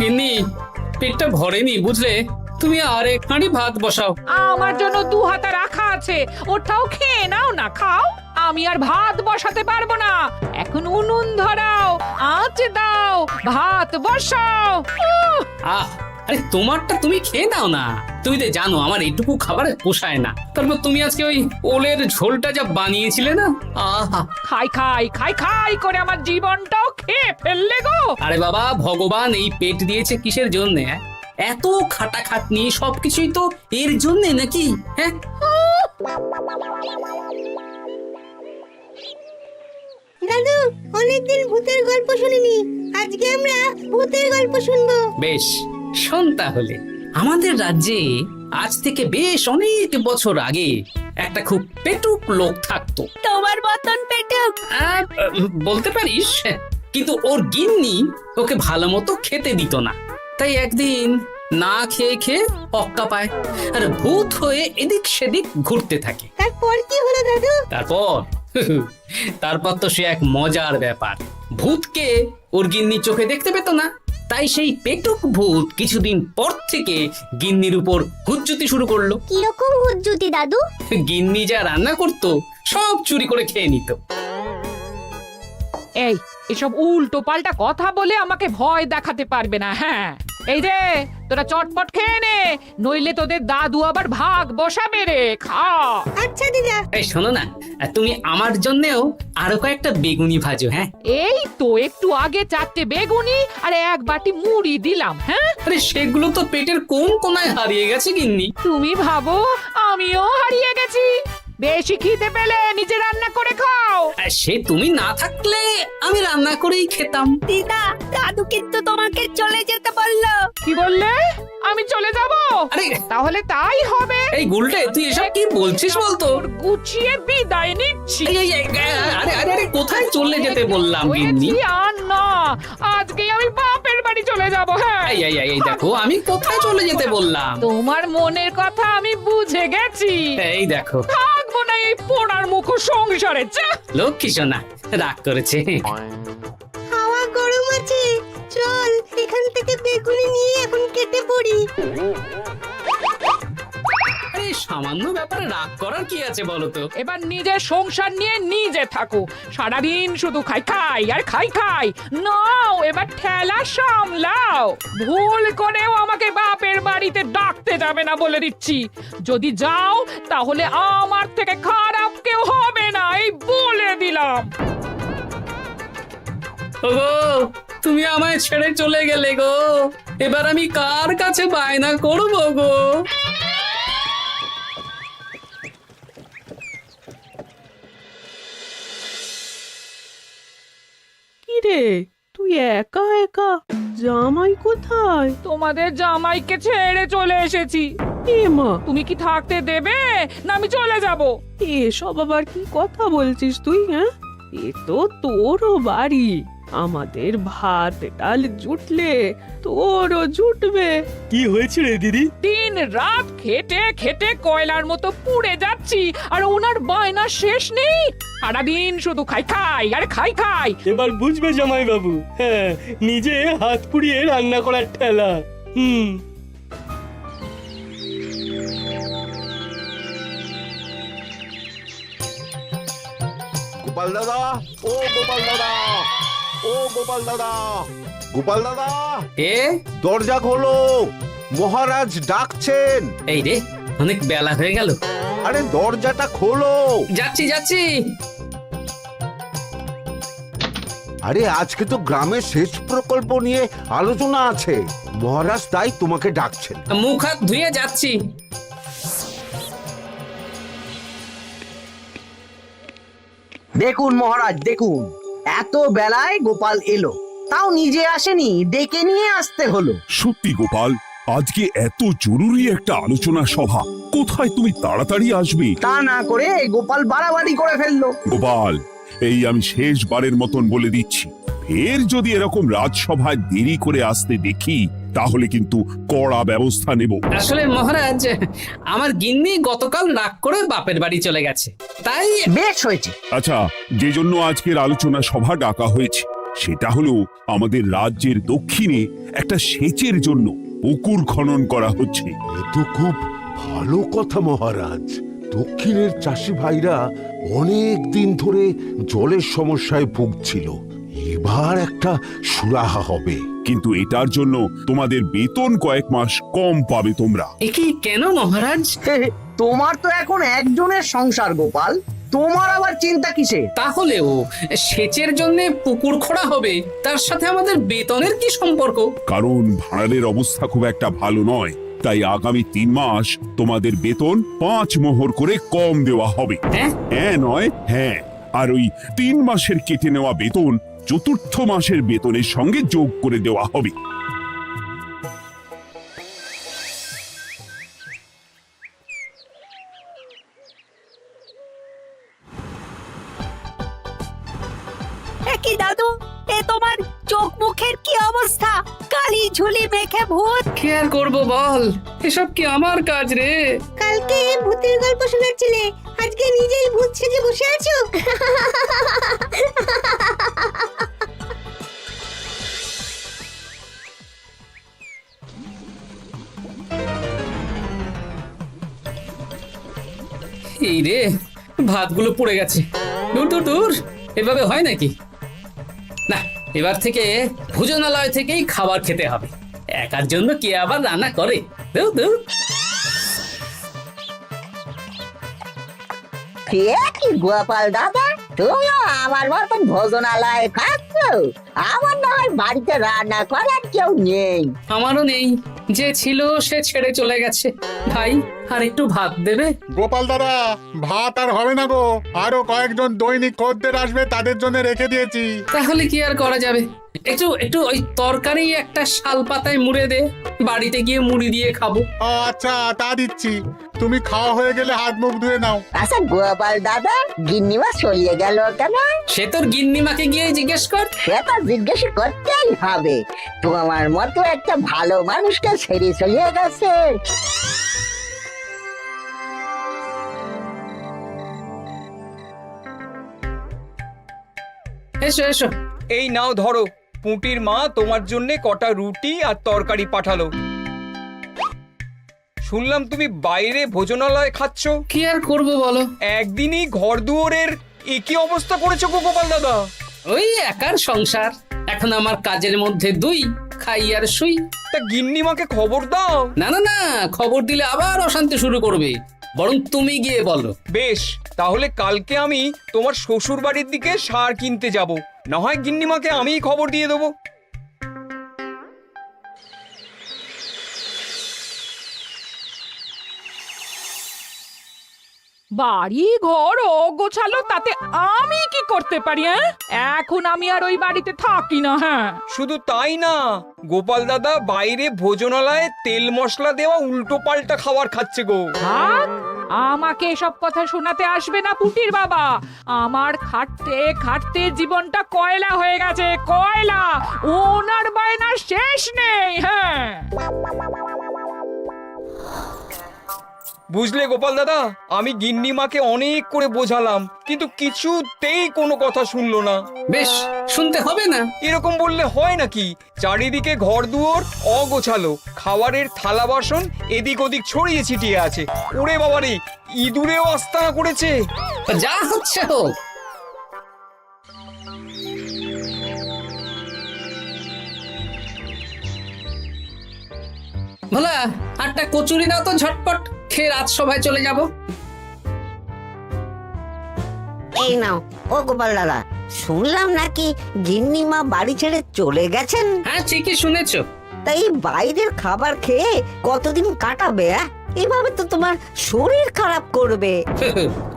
গিন্নি, পেটটা ভরেনি বুঝলে, তুমি আরেক হাঁড়ি ভাত বসাও। আমার জন্য 2 হাতা রাখা আছে, ওটাও খেয়ে নাও না, খাও। আমি আর ভাত বসাতে পারবো না, এখন উনুন ধরাও, আঁচ দাও, ভাত বসাও। আহ, আরে তোমারটা তুমি খেয়ে নাও না। তুমি তো জানো আমার এইটুকু খাবার পোষায় না। তারপর তুমি আজকে ওই ওলের ঝোলটা যা বানিয়েছিলে না, আহা। খাই খাই খাই খাই করে আমার জীবনটাও খেয়ে ফেললে গো। আরে বাবা, ভগবান এই পেট দিয়েছে কিসের জন্য? এত খাটাখাটনি সবকিছুই তো এর জন্য নাকি? হ্যাঁ, দাদু, অনেকদিন ভূতের গল্প শুনিনি, আজকে আমরা ভূতের গল্প শুনবো। বেশ, শোন তাহলে। আমাদের রাজ্যে আজ থেকে বেশ অনেক বছর আগে একটা খুব পেটুক লোক থাকতো। তোমার মতন পেটুক? বলতে পারিস, কিন্তু ওর গিন্নি ওকে ভালো মতো খেতে দিত না। তাই একদিন না খেয়ে খেয়ে অক্কা পায় আর ভূত হয়ে এদিক সেদিক ঘুরতে থাকে। তারপর কি হলো দাদু? তারপর তো সে এক মজার ব্যাপার। ভূতকে ওর গিন্নি চোখে দেখতে পেত না, তাই সেই পেটুক ভূত কিছুদিন পর থেকে গিন্নির উপর হুজ্জুতি শুরু করলো। কিরকম হুজ্জুতি দাদু? গিন্নি যা রান্না করতো সব চুরি করে খেয়ে নিত। এই এসব উল্টো পাল্টা কথা বলে আমাকে ভয় দেখাতে পারবে না। হ্যাঁ, এই যে তোরা চটপট খেয়ে নে, নইলে তোদের দাদু আবার ভাগ বসাবে রে। খা। আচ্ছা দিদা। এই শোনো না, তুমি আমার জন্যেও আরো কয়েকটা বেগুনি ভাজো। হ্যাঁ, এই তো একটু আগে 4টে বেগুনি আর 1 বাটি মুড়ি দিলাম। হ্যাঁ, আরে সেগুলো তো পেটের কোন কোনায় হারিয়ে গেছে গিন্নি। তুমি ভাবো আমিও হারিয়ে গেছি? বেশি খিদে পেলে নিজে রান্না করে খাও। আর সে তুমি না থাকলে আমি রান্না করেই খেতাম। দিদা, দাদু কিন্তু তোমাকে চলে যেতে বললো। কি বললে? আমি চলে যাব? আরে তাহলে তাই হবে। এই গুলটে, তুই এসব কি বলছিস বলতো? গুছিয়ে বিদায় নিচ্ছি। আরে আরে আরে, কোথায় চলে যেতে বললাম গিন্নি? হয়েছি আর না, আজকে আমি বাপের বাড়ি চলে যাব। হ্যাঁ, এই দেখো, আমি কোথায় চলে যেতে বললাম? তোমার মনের কথা আমি বুঝে গেছি। এই দেখো, থাকবো না এই পোড়ার মুখ সংসারে। লক্ষ্মী সোনা রাগ করেছে। হাওয়া গরম আছে, চল এখান থেকে বেগুনি নিয়ে এখন কেটে পড়ি। এই সামান্য ব্যাপারে রাগ করার কি আছে বলো তো? এবার নিজের সংসার নিয়ে নিজে থাকো, সারাদিন শুধু খাই খাই আর খাই খাই। নাও এবার ঠেলা সামলাও। ভুল করেও আমাকে বাপের বাড়িতে ডাকতে যাবে না বলে দিচ্ছি। যদি যাও তাহলে আমার থেকে খারাপ কেউ হবে না, এই বলে দিলাম। ওগো, তুমি আমায় ছেড়ে চলে গেলে গো, এবার আমি কার কাছে বায়না করবো গো? কিরে, তুই একা একা? জামাই কোথায়? তোমাদের জামাইকে ছেড়ে চলে এসেছি। এ মা, তুমি কি থাকতে দেবে না আমি চলে যাব? এসব আবার কি কথা বলছিস তুই? হ্যাঁ, এ তো তোরও বাড়ি। আমাদের ভাত ডাল জুটলে তোরও জুটবে। কি হয়েছে রে দিদি? দিন রাত খেটে খেটে কয়লার মতো পুড়ে যাচ্ছি, আর ওনার বায়না শেষ নেই। সারাদিন শুধু খাই খাই আর খাই খাই। এবার বুঝবে জামাই বাবু। হ্যাঁ, নিজে হাত পুড়িয়ে রান্না করার ঠেলা। গোপাল দাদা, ও গোপাল দাদা, ও গোপাল দাদা, গোপাল দাদা, এ দরজা খোলো, মহারাজ ডাকছেন। এই রে, অনেক বেলা হয়ে গেল। আরে দরজাটা খোলো। যাচ্ছি যাচ্ছি। আরে আজকে তো গ্রামের সেচ প্রকল্প নিয়ে আলোচনা আছে, মহারাজ তাই তোমাকে ডাকছেন। মুখ হাত ধুয়ে যাচ্ছি। দেখুন মহারাজ, দেখুন, এত বেলায় গোপাল এলো, তাও নিজে আসেনি, ডেকে নিয়ে আসতে হলো। সত্যি গোপাল, আজকে এত জরুরি একটা আলোচনা সভা, কোথায় তুমি তাড়াতাড়ি আসবে? তা না করে গোপাল বাড়াবাড়ি করে ফেললো। গোপাল, এই আমি শেষবারের মতন বলে দিচ্ছি, ফের যদি এরকম রাজসভায় দেরি করে আসতে দেখি তাহলে কিন্তু কড়া ব্যবস্থা নেব। আসলে মহারাজ, আমার গিন্নি গতকাল রাগ করে বাপের বাড়ি চলে গেছে, তাই। বেশ হয়েছে। আচ্ছা, যে জন্য আজকের আলোচনা সভা ডাকা হয়েছে সেটা হলো আমাদের রাজ্যের দক্ষিণে একটা সেচের জন্য পুকুর খনন করা হচ্ছে। এ তো খুব ভালো কথা মহারাজ। দক্ষিণের চাষি ভাইরা অনেক দিন ধরে জলের সমস্যায় ভুগছিল, এবার একটা সুরাহা হবে। কিন্তু এটার জন্য তোমাদের বেতন কয়েক মাস কম পাবে তোমরা। একে কেন মহারাজ? তোমার তো এখন একজনের সংসার গোপাল, তোমার আবার চিন্তা কিসে? তাহলেও সেচের জন্য পুকুর খোঁড়া হবে, তার সাথে আমাদের বেতনের কি সম্পর্ক? কারণ ভাড়ারের অবস্থা খুব একটা ভালো নয়, তাই আগামী 3 মাস তোমাদের বেতন 5 মোহর করে কম দেওয়া হবে। হ্যাঁ? হ্যাঁ নয় হ্যাঁ। আর ওই 3 মাসের কেটে নেওয়া বেতন চতুর্থ মাসের বেতনের সঙ্গে যোগ করে দেওয়া হবে। কি দাদু, এ তোমার চোখ মুখের কি অবস্থা? কালি ঝুলি মেখে ভূত। কি আর করবো বল, এসব কি আমার কাজ রে? কালকে ভূতের গল্প শোনাচ্ছিলে, আজকে নিজেই ভূত সেজে বসে আছো। এই রে, ভাতগুলো পড়ে গেছে। দূর দূর দূর, এভাবে হয় নাকি? না, এবার থেকে ভোজনালয় থেকেই খাবার খেতে হবে। একার জন্য কে আবার রান্না করে? দূর দূর। কি গোপাল দাদা, তুমিও আমার মতন ভোজনালয়ে খাচ্ছ? আমার না হয় বাড়িতে রান্না করার কেউ নেই। আমারও নেই, যে ছিল সে ছেড়ে চলে গেছে। ভাই, আর একটু ভাত দেবে? গোপাল দাদা, ভাত আর হবে না গো, আরো কয়েকজন দৈনিক খদ্দের আসবে, তাদের জন্য রেখে দিয়েছি। তাহলে কি আর করা যাবে? একটু একটু ওই তরকারি একটা শাল পাতায় মুড়ে দে, বাড়িতে গিয়ে মুড়ি দিয়ে খাবো। আচ্ছা, তা দিচ্ছি। তুমি খাওয়া হয়ে গেলে হাত মুখ ধুয়ে নাও। আচ্ছা গোপাল দাদা, গিন্নিমা চলিয়ে গেল কেন? সে তোর গিন্নিমাকে গিয়ে জিজ্ঞেস কর। সেটা জিজ্ঞেস করতেই হবে, তোমার মতো একটা ভালো মানুষকে ছেড়ে চলিয়ে গেছে। এসো এসো। এই নাও ধরো, পুঁটির মা তোমার জন্য কটা রুটি আর তরকারি পাঠালো। শুনলাম তুমি বাইরে ভোজনালয় খাচ্ছ। কি আর করবো বলো, একদিনই ঘর দুয়ারের একই অবস্থা করেছো গো গোপাল দাদা। ওই একার সংসার, এখন আমার কাজের মধ্যে দুই, খাই আর শুই। তা গিন্নিমাকে খবর দাও। না না না, খবর দিলে আবার অশান্তি শুরু করবে, বরং তুমি গিয়ে বলো। বেশ, তাহলে কালকে আমি তোমার শ্বশুর বাড়ির দিকে সার কিনতে যাব, না হয় গিন্নিমাকে আমিই খবর দিয়ে দেবো। বাড়ি ঘর গোছালো, তাতে আমি কি করতে পারি? এখন আমি আর ওই বাড়িতে থাকি না। হ্যাঁ, শুধু তাই না, গোপাল দাদা বাইরে ভোজনালয়ে তেল মশলা দেওয়া উল্টো পাল্টা খাবার খাচ্ছে গো। থাক, আমাকে এসব কথা শোনাতে আসবে না পুটির বাবা। আমার খাটতে খাটতে জীবনটা কয়লা হয়ে গেছে, কয়লা। ওনার বায়নার শেষ নেই। হ্যাঁ, বুঝলে গোপাল দাদা, আমি গিন্নিমাকে অনেক করে বোঝালাম, কিন্তু কিছুতেই কোনো কথা শুনলো না। বেশ, শুনতে হবে না। এরকম বললে হয় নাকি? চারিদিকে ঘর দুয়ার অগোছালো, খাবারের থালা বাসন এদিক ওদিক ছড়িয়ে ছিটিয়ে আছে। ওরে বাবারে, ইঁদুরেও আস্তানা করেছে। যা হচ্ছে হোক। ভোলা, আটটা কচুরি দাও তো ঝটপট, খেয়ে রাত সভায় চলে যাব। এই নাও। ও গোপাল দাদা, শুনলাম নাকি গিন্নিমা বাড়ি ছেড়ে চলে গেছেন? হ্যাঁ, ঠিকই শুনেছো। তাই বাইরের খাবার খেয়ে কতদিন কাটাবে? এভাবে তো তোমার শরীর খারাপ করবে।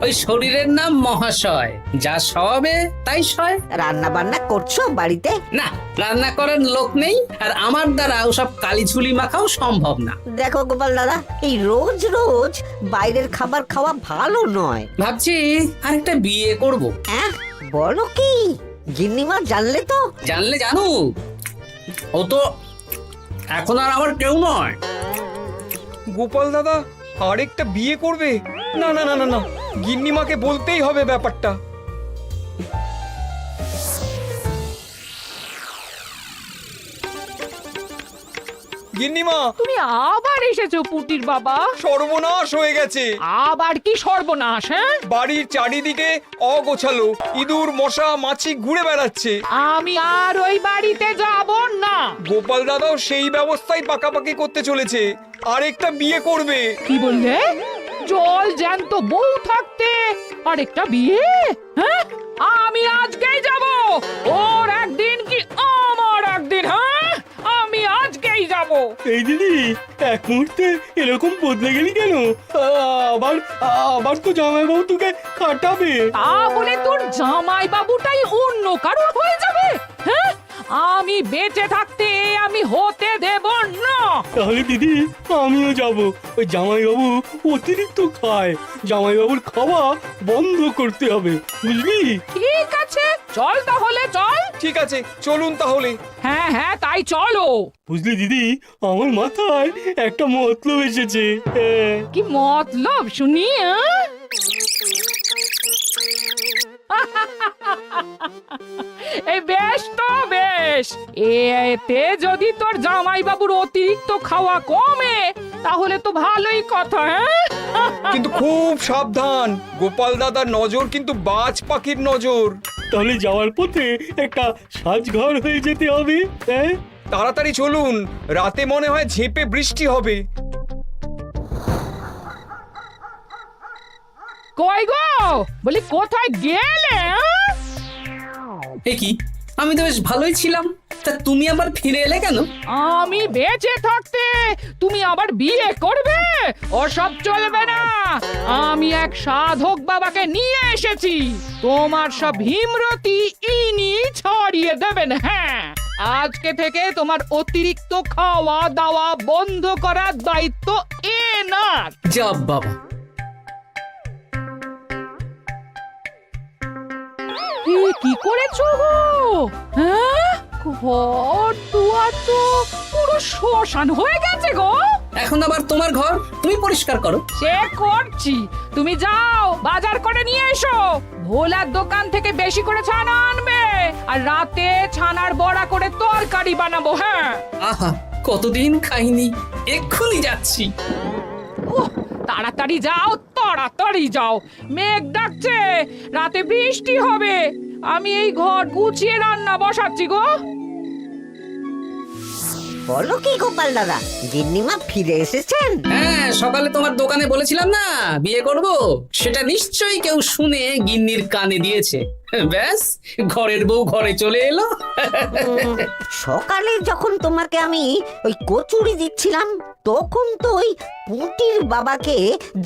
ওই শরীরের নাম মহাশয়, যা সবে তাই সয়। রান্না বান্না করছো বাড়িতে? না, রান্না করার লোক নেই, আর আমার দ্বারা ওসব কালিঝুলি মাখাও সম্ভব না। দেখো গোপাল দাদা, এই রোজ রোজ বাইরের খাবার খাওয়া ভালো নয়। ভাবছি আরেকটা বিয়ে করব। হ্যাঁ, বলো কি? গিন্নিমা জানলে তো? জানলে জানুক, ও তো এখন আর আমার কেউ নয়। গোপাল দাদা আরেকটা বিয়ে করবে? না না না না না, গিন্নিমাকে বলতেই হবে ব্যাপারটা। গিন্নিমা তুমি আবার এসেছো পুটির বাবা। সর্বনাশ হয়ে গেছে। আবার কি সর্বনাশ? হ্যাঁ, বাড়ির চারিদিকে অগোছালো, ইঁদুর মশা মাছি ঘুরে বেড়াচ্ছে। আমি আর ওই বাড়িতে যাব না। গোপাল দাদাও সেই ব্যবস্থাই পাকাপাকি করতে চলেছে, আরেকটা বিয়ে করবে। কি বললে? জল জ্যান্ত বউ থাকতে আরেকটা বিয়ে? হ্যাঁ, আমি আজকেই যাব। ওর একদিন কি আমার একদিন? হ্যাঁ, আমি আজকেই যাব। এই দিদি, এক মুহূর্তে এরকম বদলে গেলি কেন? আবার আবার তো জামাইবাবু তোকে কাটাবে। তা বলে তোর জামাই বাবুটাই অন্য কারোর হয়ে যাবে? হ্যাঁ, আমি বেঁচে থাকতে আমি হতে দেব না। তাহলে দিদি আমিও যাব। ওই জামাইবাবু অতিরিক্ত খায়, জামাইবাবুর খাওয়া বন্ধ করতে হবে, বুঝলি? ঠিক আছে, চল তাহলে চল। ঠিক আছে, চলুন তাহলে। হ্যাঁ হ্যাঁ, তাই চলো। বুঝলি দিদি, আমার মাথায় একটা মতলব এসেছে। হ্যাঁ। কি মতলব শুনি? এই বেশ তো বেশ, এতে যদি তোর জামাই বাবুর অতিরিক্ত খাওয়া কমে তাহলে তো ভালোই কথা। হ্যাঁ, কিন্তু খুব সাবধান, গোপাল দাদার নজর কিন্তু বাজ পাখির নজর। তাহলে যাওয়ার পথে একটা সাজঘর হয়ে যেতে হবে। হ্যাঁ, তাড়াতাড়ি চলুন, রাতে মনে হয় ঝেঁপে বৃষ্টি হবে। কই গো, বলি কোথায় গেলে? এ কি, আমি তো বেশ ভালোই ছিলাম, তা তুমি আবার ফিরে এলে কেন? আমি বেঁচে থাকতে তুমি আবার বিয়ে করবে? ওসব চলবে না। আমি এক সাধক বাবাকে নিয়ে এসেছি, তোমার সব ভীমরতি ইনি ছড়িয়ে দেবেন। হ্যাঁ, আজকে থেকে তোমার অতিরিক্ত খাওয়া দাওয়া বন্ধ করার দায়িত্ব এনার। যা বাবা, কি করেছো গো? হ্যাঁ, ঘর দুয়ার তো পুরো শ্মশান হয়ে গেছে গো। এখন আবার তোমার ঘর তুমি পরিষ্কার করো। সে করছি, তুমি যাও বাজার করে নিয়ে এসো। ভোলার দোকান থেকে বেশি করে ছানা আনবে, আর রাতে ছানার বড়া করে তরকারি বানাবো। হ্যাঁ, আহা, কতদিন খাইনি, এক্ষুনি যাচ্ছি। উহ, তাড়াতাড়ি যাও, তাড়াতাড়ি যাও। মেঘ ডাকছে, রাতে বৃষ্টি হবে। আমি এই ঘর গুছিয়ে রান্না বসাচ্ছি গো। বলো কি গোপাল দাদা, গিন্নিমা ফিরে এসেছেন? হ্যাঁ, সকালে তোমার দোকানে বলেছিলাম না বিয়ে করব, সেটা নিশ্চয়ই কেউ শুনে গিন্নির কানে দিয়েছে। ব্যাস, ঘরের বউ ঘরে চলে এলো। সকালে যখন তোমাকে আমি ওই কচুরি দিচ্ছিলাম, তখন তো ওই পুঁটির বাবাকে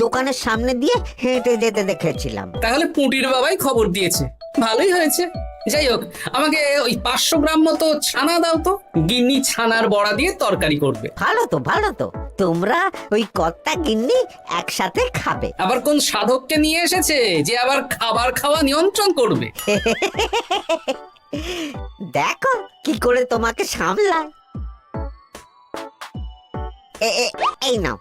দোকানের সামনে দিয়ে হেঁটে যেতে দেখেছিলাম। তাহলে পুঁটির বাবাই খবর দিয়েছে, ভালোই হয়েছে। যাই হোক, আমাকে ওই 500 গ্রাম মতো ছানা দাও তো, গিন্নি ছানার বড়া দিয়ে তরকারি করবে। ভালো তো, ভালো তো, তোমরা ওই কর্তা গিন্নি একসাথে খাবে। আবার কোন সাধককে নিয়ে এসেছে যে আবার খাবার খাওয়া নিয়ন্ত্রণ করবে? দেখো কি করে তোমাকে সামলায়। এই নাও।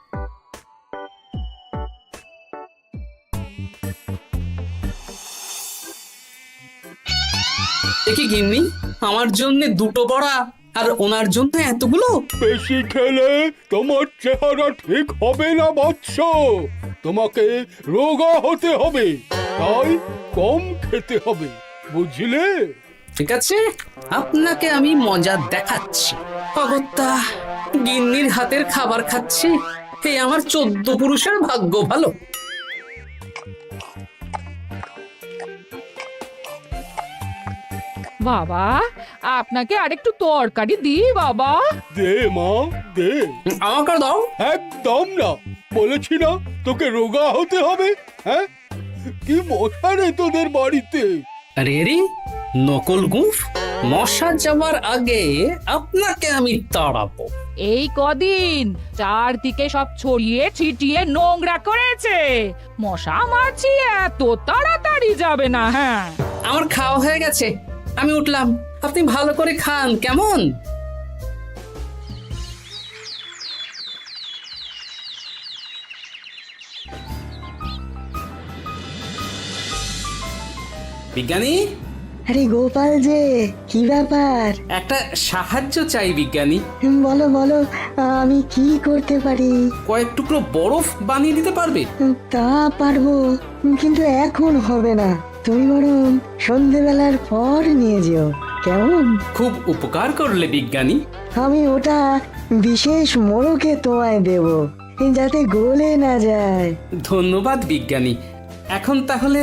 দেখি গিন্নি, আমার জন্য দুটো বড়া আর ওনার জন্য এতগুলো? বেশি খেলে তোমার চেহারা ঠিক হবে না বৎস, তোমাকে রোগা হতে হবে, তাই কম খেতে হবে, বুঝলে? ঠিক আছে, আপনাকে আমি মজা দেখাচ্ছি। অগত্যা গিন্নির হাতের খাবার খাচ্ছি, এই আমার 14 পুরুষের ভাগ্য ভালো। বাবা, আপনাকে আরেকটু তরকারি দিই বাবা? দে মা, দে। আমাকে দাও। একদম না, বলেছি না তোকে রোগা হতে হবে। হ্যাঁ, কি মশা রে তোদের বাড়িতে। আরে রে, নকল গুফ, মশা যাওয়ার আগে আপনাকে আমি তাড়াবো। এই কদিন চারদিকে সব ছড়িয়ে ছিটিয়ে নোংরা করেছে, মশা মাছি এত তাড়াতাড়ি যাবে না। হ্যাঁ, আমার খাওয়া হয়ে গেছে, আমি উঠলাম। আপনি ভালো করে খান, কেমন? বিজ্ঞানী, আরে গোপাল যে, কি ব্যাপার? একটা সাহায্য চাই বিজ্ঞানী। বলো বলো, আমি কি করতে পারি? কয়েক টুকরো বরফ বানিয়ে দিতে পারবে? তা পারবো, কিন্তু এখন হবে না। তুমি বরং সন্ধেবেলার পর নিয়ে যেও, কেমন? খুব উপকার করলে বিজ্ঞানী। আমি ওটা বিশেষ মোড়কে তোমায় দেব, যাতে গলে না যায়। ধন্যবাদ বিজ্ঞানী। এখন তাহলে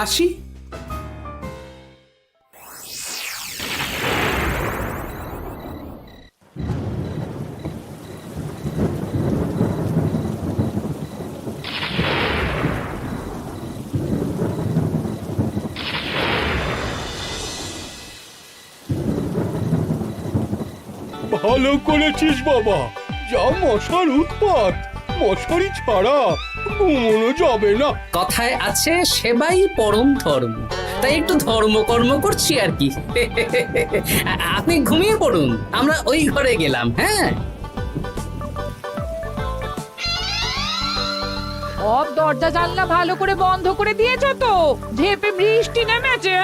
আসি। ভালো করেছিস বাবা, যা মশার উৎপাত, মশারি ছাড়া ঘুমোনো যাবে না। কথায় আছে সেবাই পরম ধর্ম, তাই একটু ধর্মকর্ম করছি আর কি। আপনি ঘুমিয়ে পড়ুন, আমরা ওই ঘরে গেলাম। হ্যাঁ, সব দরজা জানলা ভালো করে বন্ধ করে দিয়েছো তো? ঝেপে বৃষ্টি নেমেছে।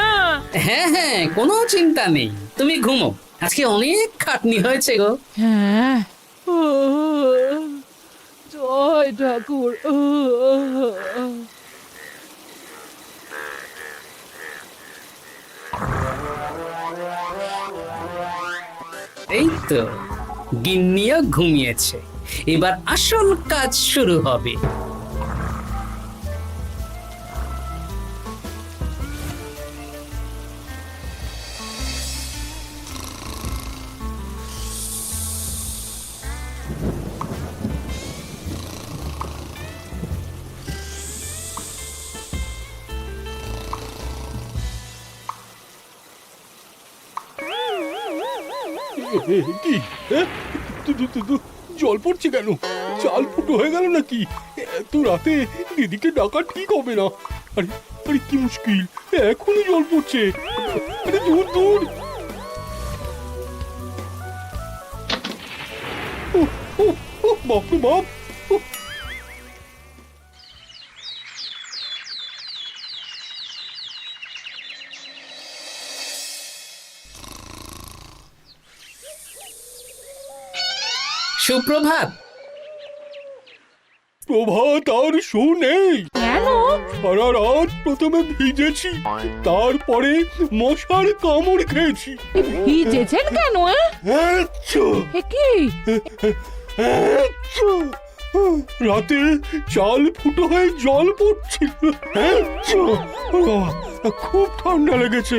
হ্যাঁ হ্যাঁ, কোনো চিন্তা নেই, তুমি ঘুমো। আজকে অনেক খাটনি হয়েছে গো। হ্যাঁ, জয় ঠাকুর। এই তো গিন্নিও ঘুমিয়েছে, এবার আসল কাজ শুরু হবে। কি জল পড়ছে কেন? চাল ফুটো হয়ে গেল নাকি? এত রাতে দিদিকে ডাকা ঠিক হবে না। আরে আরে কি মুশকিল, এখনই জল পড়ছে। আরে দূর দূর। বাপরে বাপ। সুপ্রভাত। প্রভাত আর শো নেই। কেন? সারা রাত প্রথমে ভিজেছি, তারপরে মশার কামড় খেয়েছি। ভিজেছেন কেন? আচ্ছা, এ কি? আচ্ছা। রাতে চাল ফুটো হয়ে জল পড়ছিল। আচ্ছা। বাবা, খুব ঠান্ডা লেগেছে।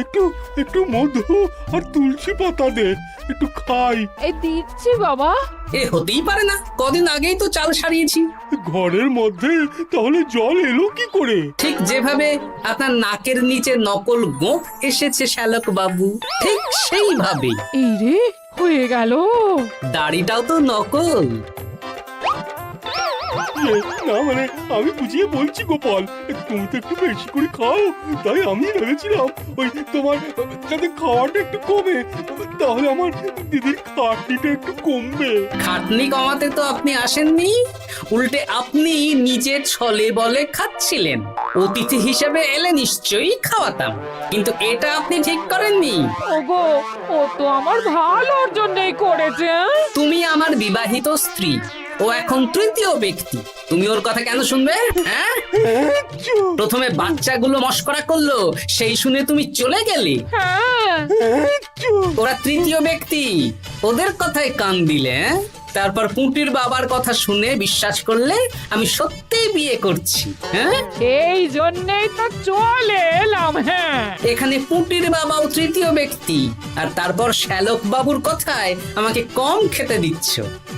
একটু একটু মধু আর তুলসী পাতা দে, একটু খাই। এই দিচ্ছি বাবা। এ হতেই পারে না, কদিন আগেই তো চাল সারিয়েছি। ঘরের মধ্যে তাহলে জল এলো কি করে? ঠিক যেভাবে আপনার নাকের নিচে নকল গোঁফ এসেছে শ্যালক বাবু, ঠিক সেইভাবেই। এই রে, হয়ে গেল। দাড়িটাও তো নকল। না মানে আমি বুঝিয়ে বলছি গোপাল, তুমি তো একটু বেশি করে খাও, তাই আমি ভেবেছিলাম ওই তোমার যাতে খাওয়াটা একটু কমে, তাহলে আমার দিদির খাটনিটা একটু কমবে। খাটনি কমাতে তো আপনি আসেননি, উল্টে আপনি নিজে ছলে বলে খাচ্ছিলেন। অতিথি হিসেবে এলে নিশ্চয়ই খাওয়াতাম, কিন্তু এটা আপনি ঠিক করেননি। ওগো, ও তো আমার ভালোর জন্যই করেছে। তুমি আমার বিবাহিত স্ত্রী, ও এখন তৃতীয় ব্যক্তি, তুমি ওর কথা কেন শুনবে? হ্যাঁ, প্রথমে বাচ্চাগুলো মস্করা করলো, সেই শুনে তুমি চলে গেলে। হ্যাঁ, ওরা তৃতীয় ব্যক্তি, ওদের কথায় কান দিলে। তারপর পুঁটির বাবার কথা শুনে বিশ্বাস করলে আমি সত্যিই বিয়ে করছি। হ্যাঁ, এই জন্যই তো চলে এলাম। হ্যাঁ, এখানে পুঁটির বাবাও তৃতীয় ব্যক্তি, আর তারপর শ্যালক বাবুর কথায় আমাকে কম খেতে দিচ্ছ,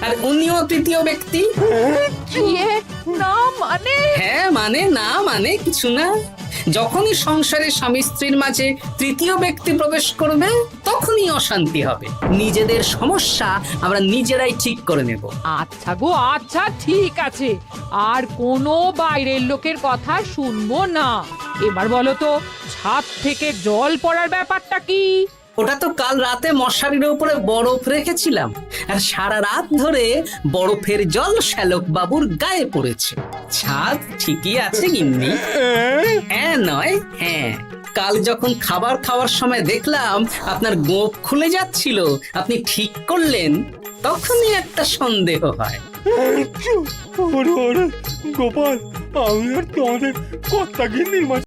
আর উনিও তৃতীয় ব্যক্তি। ইয়ে, না মানে? হ্যাঁ মানে না মানে কিছু না। যখনই সংসারে স্বামী স্ত্রীর মাঝে তৃতীয় ব্যক্তি প্রবেশ করবে, তখনই অশান্তি হবে। নিজেদের সমস্যা আমরা নিজেরাই ঠিক করে নেব। আচ্ছা গো, আচ্ছা ঠিক আছে, আর কোনো বাইরের লোকের কথা শুনবো না। এবার বলো তো, ছাদ থেকে জল পড়ার ব্যাপারটা কি? ওটা তো কাল রাতে মশারির উপরে বরফ রেখেছিলাম, আর সারা রাত ধরে বরফের জল শ্যালক বাবুর গায়ে পড়েছে। ছাদ ঠিকই আছে গিন্নি। হ্যাঁ নয় হ্যাঁ। কাল যখন খাবার খাওয়ার সময় দেখলাম আপনার গোঁফ খুলে যাচ্ছিল, আপনি ঠিক করলেন, তখনই একটা সন্দেহ হয়। ওরে ওরে গোপাল, আমি আর তোমাদের কর্তা গিন্নির